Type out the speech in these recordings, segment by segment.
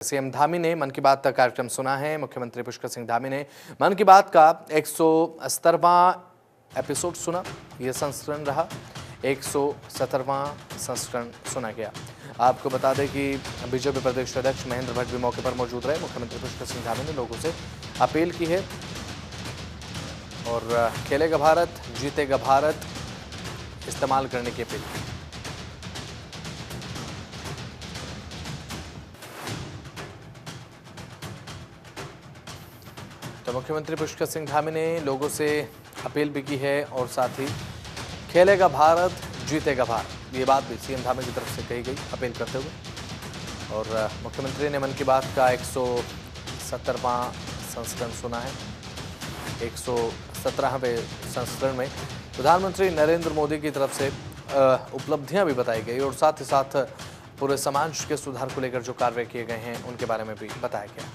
CM Dhami ने मन की बात कार्यक्रम सुना है। मुख्यमंत्री पुष्कर सिंह धामी ने मन की बात का 170वां एपिसोड सुना। यह संस्करण रहा 170वां संस्करण सुना गया। आपको बता दें कि बीजेपी प्रदेश अध्यक्ष महेंद्र भट्ट भी मौके पर मौजूद रहे। मुख्यमंत्री पुष्कर सिंह धामी ने लोगों से अपील की है और खेलेगा भारत जीतेगा भारत इस्तेमाल करने की अपील की। तो मुख्यमंत्री पुष्कर सिंह धामी ने लोगों से अपील भी की है और साथ ही खेलेगा भारत जीतेगा भारत ये बात भी सीएम धामी की तरफ से कही गई अपील करते हुए। और मुख्यमंत्री ने मन की बात का 170वां संस्करण सुना है। 117वें संस्करण में प्रधानमंत्री नरेंद्र मोदी की तरफ से उपलब्धियां भी बताई गई और साथ ही साथ पूरे समाज के सुधार को लेकर जो कार्य किए गए हैं उनके बारे में भी बताया गया।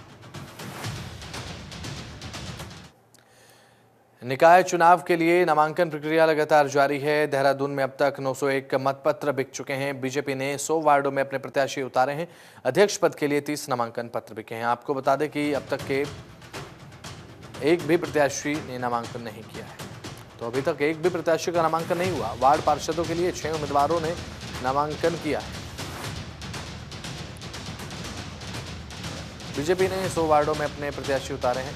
निकाय चुनाव के लिए नामांकन प्रक्रिया लगातार जारी है। देहरादून में अब तक 901 मतपत्र बिक चुके हैं। बीजेपी ने 100 वार्डों में अपने प्रत्याशी उतारे हैं। अध्यक्ष पद के लिए 30 नामांकन पत्र बिके हैं। आपको बता दें कि अब तक के एक भी प्रत्याशी ने नामांकन नहीं किया है। तो अभी तक एक भी प्रत्याशी का नामांकन नहीं हुआ। वार्ड पार्षदों के लिए 6 उम्मीदवारों ने नामांकन किया है। बीजेपी ने 100 वार्डों में अपने प्रत्याशी उतारे हैं।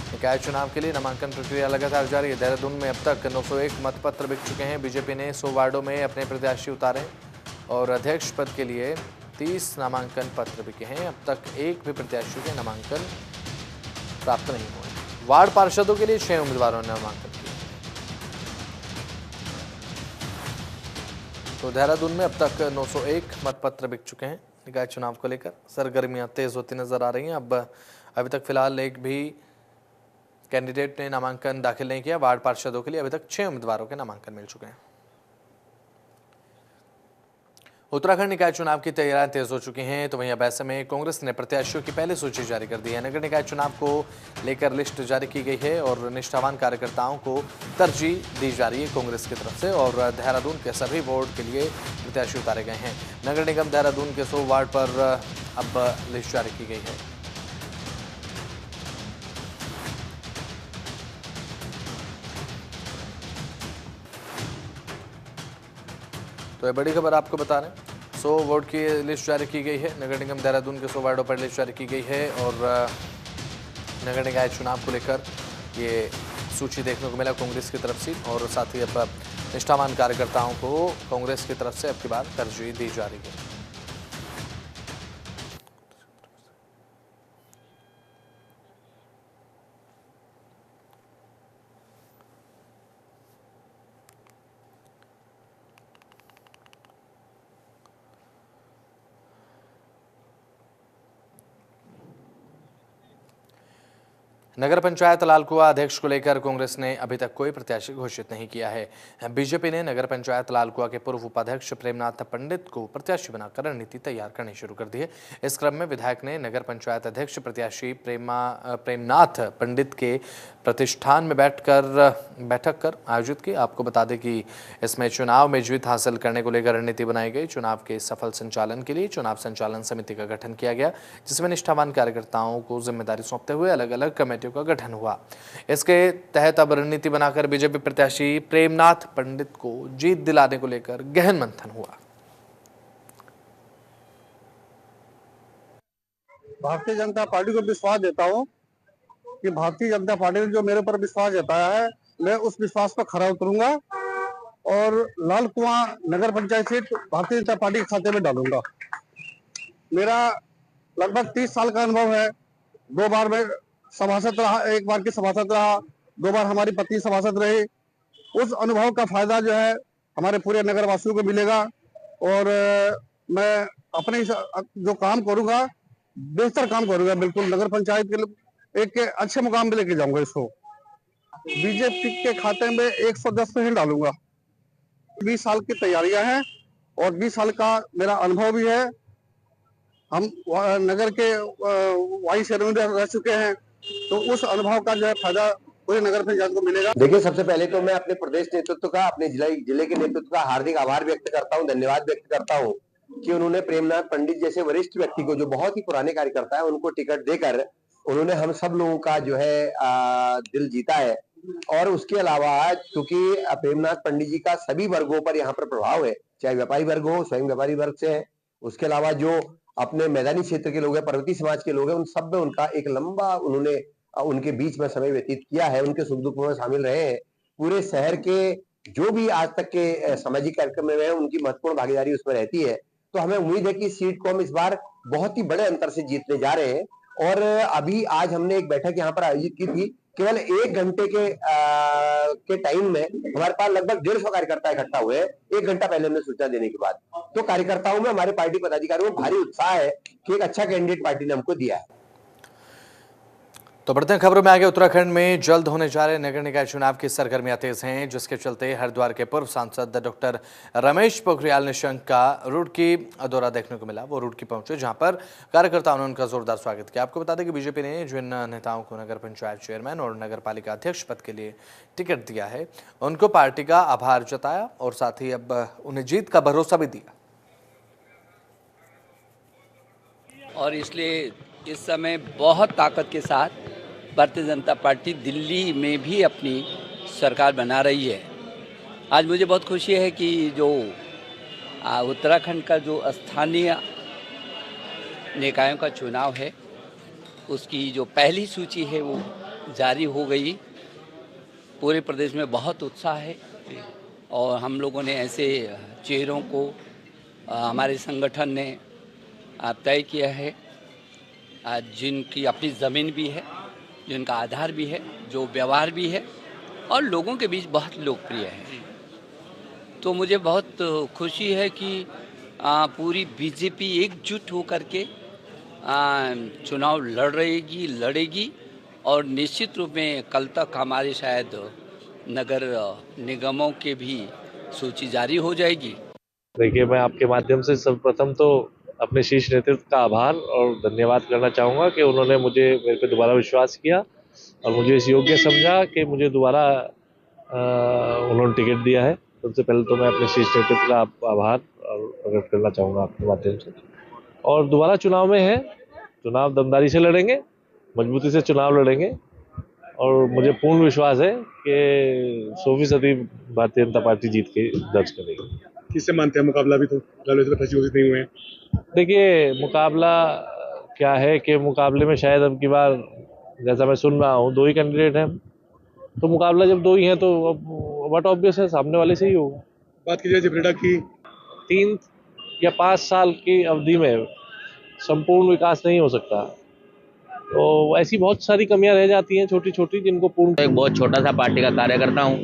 निकाय चुनाव के लिए नामांकन प्रक्रिया लगातार जारी है। देहरादून में अब तक 901 मतपत्र बिक चुके हैं। बीजेपी ने 100 वार्डों में अपने प्रत्याशी उतारे और अध्यक्ष पद के लिए 30 नामांकन पत्र बिके हैं। अब तक एक भी प्रत्याशी के नामांकन प्राप्त नहीं हुए। वार्ड पार्षदों के लिए 6 उम्मीदवारों ने नामांकन किया। तो देहरादून में अब तक 901 मतपत्र बिक चुके हैं। निकाय चुनाव को लेकर सरगर्मियां तेज होती नजर आ रही हैं। अब अभी तक फिलहाल एक भी कैंडिडेट ने नामांकन दाखिल नहीं किया। वार्ड पार्षदों के लिए अभी तक 6 उम्मीदवारों के नामांकन मिल चुके हैं। उत्तराखंड निकाय चुनाव की तैयारियां तेज हो चुकी हैं। तो वहीं अब ऐसे में कांग्रेस ने प्रत्याशियों की पहली सूची जारी कर दी है। नगर निकाय चुनाव को लेकर लिस्ट जारी की गई है और निष्ठावान कार्यकर्ताओं को तरजीह दी जा रही है कांग्रेस की तरफ से। और देहरादून के सभी वार्ड के लिए प्रत्याशी उतारे गए हैं। नगर निगम देहरादून के 100 वार्ड पर अब लिस्ट जारी की गई है। तो ये बड़ी खबर आपको बता रहे हैं। 100 वार्ड की लिस्ट जारी की गई है। नगर निगम देहरादून के 100 वार्डों पर लिस्ट जारी की गई है और नगर निकाय चुनाव को लेकर ये सूची देखने को मिला कांग्रेस की तरफ से। और साथ ही अब निष्ठावान कार्यकर्ताओं को कांग्रेस की तरफ से अब की बार तरजीह दी जा रही है। नगर पंचायत लालकुआ अध्यक्ष को लेकर कांग्रेस ने अभी तक कोई प्रत्याशी घोषित नहीं किया है। बीजेपी ने नगर पंचायत लालकुआ के पूर्व उपाध्यक्ष प्रेमनाथ पंडित को प्रत्याशी बनाकर रणनीति तैयार करनी शुरू कर दी है। इस क्रम में विधायक ने नगर पंचायत अध्यक्ष प्रत्याशी प्रेमनाथ पंडित के प्रतिष्ठान में बैठक कर आयोजित की। आपको बता दें कि इसमें चुनाव में जीत हासिल करने को लेकर रणनीति बनाई गई। चुनाव के सफल संचालन के लिए चुनाव संचालन समिति का गठन किया गया, जिसमें निष्ठावान कार्यकर्ताओं को जिम्मेदारी सौंपते हुए अलग अलग कमेटियों का गठन हुआ। इसके तहत अब रणनीति बनाकर बीजेपी प्रत्याशी प्रेमनाथ पंडित को जीत दिलाने को लेकर गहन मंथन हुआ। भारतीय जनता पार्टी को विश्वास देता हूं कि भारतीय जनता पार्टी ने जो मेरे ऊपर विश्वास जताया है, मैं उस विश्वास पर खरा उतरूंगा और लालकुआं नगर पंचायत सीट भारतीय जनता पार्टी के खाते में डालूंगा। मेरा लगभग 30 साल का अनुभव है। 2 बार मैं सभासद रहा, 1 बार की सभासद रहा, 2 बार हमारी पत्नी सभासद रही। उस अनुभव का फायदा जो है हमारे पूरे नगर वासियों को मिलेगा और मैं अपने जो काम करूंगा बेहतर काम करूंगा। बिल्कुल नगर पंचायत के लिए एक अच्छे मुकाम पे लेके जाऊंगा इसको। बीजेपी के खाते में 110% डालूंगा। 20 साल की तैयारियां हैं और 20 साल का मेरा अनुभव भी है। हम नगर के वाइस चेयरमैन रह चुके हैं, तो उस अनुभव का जो है फायदा पूरे नगर पंचायत को मिलेगा। देखिए, सबसे पहले तो मैं अपने प्रदेश नेतृत्व का, अपने जिले के नेतृत्व का हार्दिक आभार व्यक्त करता हूं, धन्यवाद व्यक्त करता हूं कि उन्होंने प्रेमनाथ पंडित जैसे वरिष्ठ व्यक्ति को, जो बहुत ही पुराने कार्यकर्ता है, उनको टिकट देकर उन्होंने हम सब लोगों का जो है दिल जीता है। और उसके अलावा क्योंकि प्रेमनाथ पंडित जी का सभी वर्गों पर यहाँ पर प्रभाव है, चाहे व्यापारी वर्ग हो, स्वयं व्यापारी वर्ग से है, उसके अलावा जो अपने मैदानी क्षेत्र के लोग हैं, पर्वतीय समाज के लोग हैं, उन सब में उनका एक लंबा उन्होंने उनके बीच में समय व्यतीत किया है, उनके सुख दुख में शामिल रहे हैं। पूरे शहर के जो भी आज तक के सामाजिक कार्यक्रम में उनकी महत्वपूर्ण भागीदारी उसमें रहती है। तो हमें उम्मीद है कि सीट को हम इस बार बहुत ही बड़े अंतर से जीतने जा रहे हैं। और अभी आज हमने एक बैठक यहाँ पर आयोजित की थी, केवल 1 घंटे के टाइम में हमारे पास लगभग 150 कार्यकर्ता इकट्ठा हुए हैं, 1 घंटा पहले हमने सूचना देने के बाद। तो कार्यकर्ताओं में, हमारे पार्टी पदाधिकारियों में भारी उत्साह है कि एक अच्छा कैंडिडेट पार्टी ने हमको दिया है। तो बढ़ते हैं खबरों में आगे। उत्तराखंड में जल्द होने जा रहे नगर निकाय चुनाव की सरगर्मियां तेज हैं, जिसके चलते हरिद्वार के पूर्व सांसद डॉक्टर रमेश पोखरियाल निशंक का रुड़की दौरा देखने को मिला। वो रुड़की पहुंचे, जहां पर कार्यकर्ताओं ने उनका जोरदार स्वागत किया। आपको बता दें कि बीजेपी ने जिन नेताओं को नगर पंचायत चेयरमैन और नगर पालिका अध्यक्ष पद के लिए टिकट दिया है, उनको पार्टी का आभार जताया और साथ ही अब उन्हें जीत का भरोसा भी दिया। और इसलिए इस समय बहुत ताकत के साथ भारतीय जनता पार्टी दिल्ली में भी अपनी सरकार बना रही है। आज मुझे बहुत खुशी है कि जो उत्तराखंड का जो स्थानीय निकायों का चुनाव है, उसकी जो पहली सूची है वो जारी हो गई। पूरे प्रदेश में बहुत उत्साह है और हम लोगों ने ऐसे चेहरों को हमारे संगठन ने तय किया है, जिनकी अपनी ज़मीन भी है, जिनका आधार भी है, जो व्यवहार भी है और लोगों के बीच बहुत लोकप्रिय है। तो मुझे बहुत खुशी है कि पूरी बीजेपी एकजुट होकर के चुनाव लड़ेगी और निश्चित रूप में कल तक हमारे शायद नगर निगमों के भी सूची जारी हो जाएगी। देखिए, मैं आपके माध्यम से सर्वप्रथम तो अपने शीर्ष नेतृत्व का आभार और धन्यवाद करना चाहूँगा कि उन्होंने मेरे पे दोबारा विश्वास किया और मुझे इस योग्य समझा कि मुझे दोबारा उन्होंने टिकट दिया है। सबसे पहले तो मैं अपने शीर्ष नेतृत्व का आभार प्रकट करना चाहूँगा आपके माध्यम से। और दोबारा चुनाव में है, चुनाव दमदारी से लड़ेंगे, मजबूती से चुनाव लड़ेंगे और मुझे पूर्ण विश्वास है कि 100% भारतीय जनता पार्टी जीत के दर्ज करेगी। किससे मानते हैं मुकाबला? भी तो घोषित नहीं हुए हैं। देखिए, मुकाबला क्या है कि मुकाबले में शायद अब की बार, जैसा मैं सुन रहा हूँ, 2 ही कैंडिडेट हैं, तो मुकाबला जब 2 ही हैं तो बट ऑब्वियस है सामने वाले से ही होगा। बात की जाए जबरेटा की, 3 या 5 साल की अवधि में संपूर्ण विकास नहीं हो सकता, तो ऐसी बहुत सारी कमियां रह जाती हैं छोटी छोटी, जिनको पूर्ण। एक बहुत छोटा सा पार्टी का कार्यकर्ता हूँ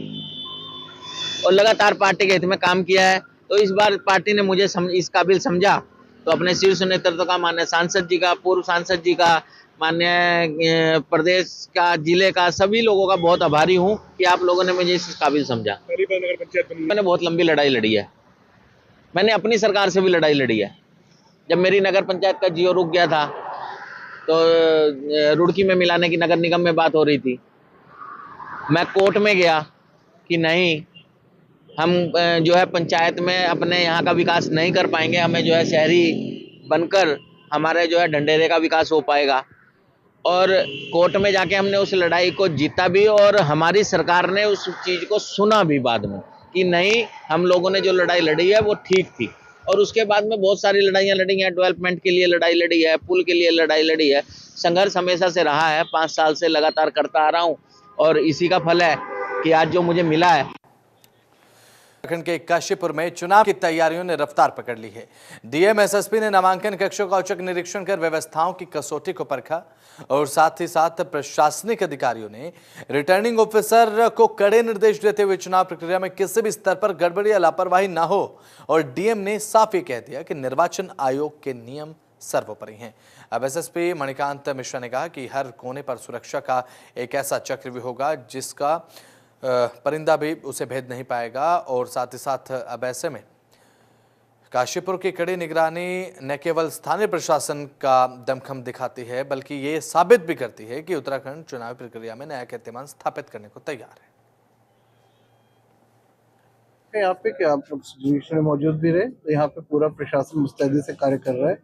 और लगातार पार्टी के हित में काम किया है। तो इस बार पार्टी ने मुझे इस काबिल समझा, तो अपने शीर्ष नेतृत्व का, माननीय सांसद जी का, पूर्व सांसद जी का, माननीय प्रदेश का, जिले का, सभी लोगों का बहुत आभारी हूँ कि आप लोगों ने मुझे इस काबिल समझा। नगर पंचायत मैंने बहुत लंबी लड़ाई लड़ी है, मैंने अपनी सरकार से भी लड़ाई लड़ी है। जब मेरी नगर पंचायत का जियो रुक गया था तो रुड़की में मिलाने की नगर निगम में बात हो रही थी, मैं कोर्ट में गया कि नहीं, हम जो है पंचायत में अपने यहाँ का विकास नहीं कर पाएंगे, हमें जो है शहरी बनकर हमारे जो है ढंढेरे का विकास हो पाएगा। और कोर्ट में जाके हमने उस लड़ाई को जीता भी और हमारी सरकार ने उस चीज़ को सुना भी बाद में कि नहीं, हम लोगों ने जो लड़ाई लड़ी है वो ठीक थी। और उसके बाद में बहुत सारी लड़ाइयाँ लड़ी हैं, डेवलपमेंट के लिए लड़ाई लड़ी है, पुल के लिए लड़ाई लड़ी है। संघर्ष हमेशा से रहा है, 5 साल से लगातार करता आ रहा हूँ और इसी का फल है कि आज जो मुझे मिला है। उत्तराखंड के काशीपुर में चुनाव की तैयारियों ने रफ्तार पकड़ ली है। डीएम एसएसपी ने नामांकन कक्षों का औचक निरीक्षण कर व्यवस्थाओं की कसौटी को परखा और साथ ही साथ प्रशासनिक अधिकारियों ने रिटर्निंग ऑफिसर को कड़े निर्देश देते हुए चुनाव प्रक्रिया में किसी भी स्तर पर गड़बड़ी या लापरवाही न हो। और डीएम ने साफ ये कह दिया कि निर्वाचन आयोग के नियम सर्वोपरि हैं। अब एसएसपी मणिकांत मिश्रा ने कहा कि हर कोने पर सुरक्षा का एक ऐसा चक्रव्यूह होगा जिसका परिंदा भी उसे भेद नहीं पाएगा। और साथ ही साथ अब ऐसे में काशीपुर की कड़ी निगरानी न केवल स्थानीय प्रशासन का दमखम दिखाती है, बल्कि ये साबित भी करती है कि उत्तराखंड चुनावी प्रक्रिया में नया कीर्तिमान स्थापित करने को तैयार है। है यहाँ पे कि आप लोग सिचुएशन में मौजूद भी रहे। तो यहाँ पे पूरा प्रशासन मुस्तैदी से कार्य कर रहा है।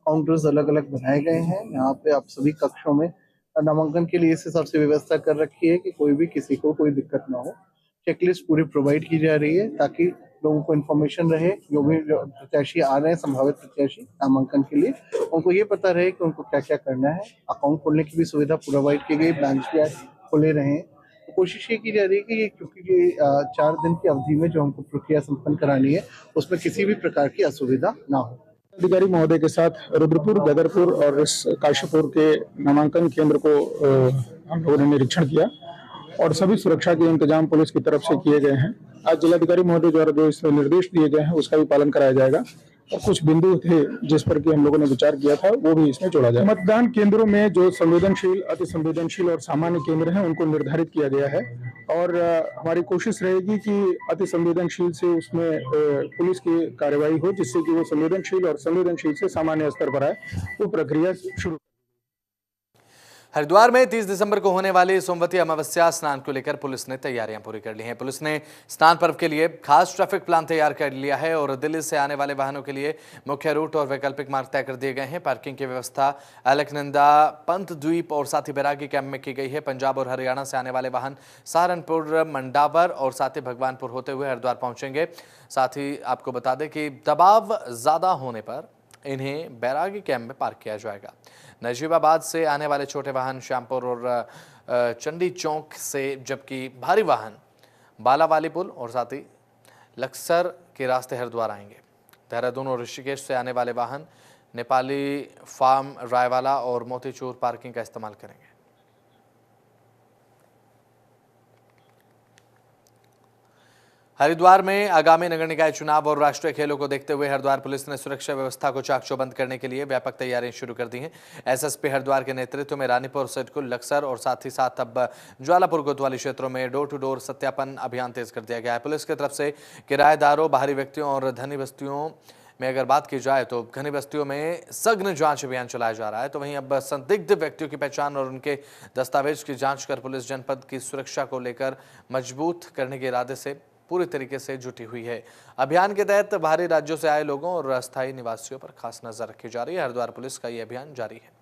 काउंटर्स अलग अलग बनाए गए हैं यहाँ पे। आप सभी कक्षों में नामांकन के लिए इस हिसाब से व्यवस्था कर रखी है कि कोई भी किसी को कोई दिक्कत ना हो। चेकलिस्ट पूरी प्रोवाइड की जा रही है ताकि लोगों को इन्फॉर्मेशन रहे, जो प्रत्याशी आ रहे हैं संभावित प्रत्याशी नामांकन के लिए, उनको ये पता रहे कि उनको क्या क्या करना है। अकाउंट खोलने की भी सुविधा प्रोवाइड की गई, बैंक भी आज खुले रहे। तो कोशिश ये की जा रही है कि ये, क्योंकि ये 4 दिन की अवधि में जो हमको प्रक्रिया संपन्न करानी है उसमें किसी भी प्रकार की असुविधा ना हो। अधिकारी महोदय के साथ रुद्रपुर, गदरपुर और इस काशीपुर के नामांकन केंद्र को हम लोगों ने निरीक्षण किया और सभी सुरक्षा के इंतजाम पुलिस की तरफ से किए गए हैं। आज जिलाधिकारी महोदय द्वारा जो इसमें निर्देश दिए गए हैं उसका भी पालन कराया जाएगा और कुछ बिंदु थे जिस पर कि हम लोगों ने विचार किया था वो भी इसमें जोड़ा जाए। मतदान केंद्रों में जो संवेदनशील, अति संवेदनशील और सामान्य केंद्र हैं उनको निर्धारित किया गया है और हमारी कोशिश रहेगी कि अति संवेदनशील से उसमें पुलिस की कार्रवाई हो जिससे कि वो संवेदनशील और संवेदनशील से सामान्य स्तर पर आए। वो प्रक्रिया शुरू। हरिद्वार में 30 दिसंबर को होने वाली सोमवती अमावस्या स्नान को लेकर पुलिस ने तैयारियां पूरी कर ली हैं। पुलिस ने स्नान पर्व के लिए खास ट्रैफिक प्लान तैयार कर लिया है और दिल्ली से आने वाले वाहनों के लिए मुख्य रूट और वैकल्पिक मार्ग तय कर दिए गए हैं। पार्किंग की व्यवस्था अलकनंदा, पंत द्वीप और साथ ही बैरागी कैंप में की गई है। पंजाब और हरियाणा से आने वाले वाहन सहारनपुर, मंडावर और साथ ही भगवानपुर होते हुए हरिद्वार पहुंचेंगे। साथ ही आपको बता दें कि दबाव ज्यादा होने पर इन्हें बैरागी कैंप में पार्क किया जाएगा। नजीबाबाद से आने वाले छोटे वाहन श्यामपुर और चंडी चौक से, जबकि भारी वाहन बालावाली पुल और साथ ही लक्सर के रास्ते हरिद्वार आएंगे। देहरादून और ऋषिकेश से आने वाले वाहन नेपाली फार्म, रायवाला और मोतीचूर पार्किंग का इस्तेमाल करेंगे। हरिद्वार में आगामी नगर निकाय चुनाव और राष्ट्रीय खेलों को देखते हुए हरिद्वार पुलिस ने सुरक्षा व्यवस्था को चाक चौबंद करने के लिए व्यापक तैयारियां शुरू कर दी हैं। एसएसपी हरिद्वार के नेतृत्व में रानीपुर, सिडकुल, लक्सर और साथ ही साथ अब ज्वालापुर कोतवाली क्षेत्रों में डोर टू डोर सत्यापन अभियान तेज कर दिया गया है। पुलिस की तरफ से किराएदारों, बाहरी व्यक्तियों और धनी बस्तियों में अगर बात की जाए तो घनी बस्तियों में सघन जांच अभियान चलाया जा रहा है। तो वहीं अब संदिग्ध व्यक्तियों की पहचान और उनके दस्तावेज की जांच कर पुलिस जनपद की सुरक्षा को लेकर मजबूत करने के इरादे से पूरी तरीके से जुटी हुई है। अभियान के तहत बाहरी राज्यों से आए लोगों और अस्थायी निवासियों पर खास नजर रखी जा रही है। हरिद्वार पुलिस का यह अभियान जारी है।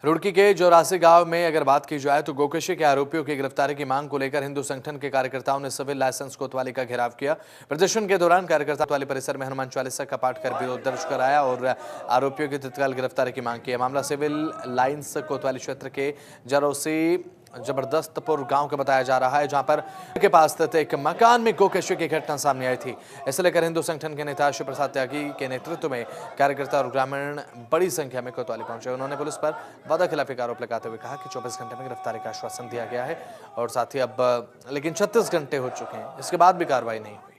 रुड़की के जोरासी गांव में अगर बात की जाए तो गोकशी के आरोपियों की गिरफ्तारी की मांग को लेकर हिंदू संगठन के कार्यकर्ताओं ने सिविल लाइसेंस कोतवाली का घेराव किया। प्रदर्शन के दौरान कार्यकर्ता कोतवाली परिसर में हनुमान चालीसा का पाठ कर विरोध दर्ज कराया और आरोपियों की तत्काल गिरफ्तारी की मांग की। मामला सिविल लाइन्स कोतवाली क्षेत्र के जरोसी जबरदस्तपुर गांव का बताया जा रहा है, जहां पर के पास स्थित एक मकान में गोकशी की घटना सामने आई थी। इसे लेकर हिंदू संगठन के नेता शिव प्रसाद त्यागी के नेतृत्व में कार्यकर्ता और ग्रामीण बड़ी संख्या में कोतवाली पहुंचे। उन्होंने पुलिस पर वादाखिलाफी का आरोप लगाते हुए कहा कि 24 घंटे में गिरफ्तारी का आश्वासन दिया गया है और साथ ही अब लेकिन 36 घंटे हो चुके हैं, इसके बाद भी कार्रवाई नहीं हुई।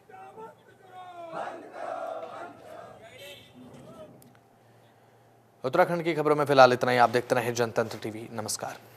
उत्तराखंड की खबरों में फिलहाल इतना ही। आप देखते रहें जनतंत्र टीवी। नमस्कार।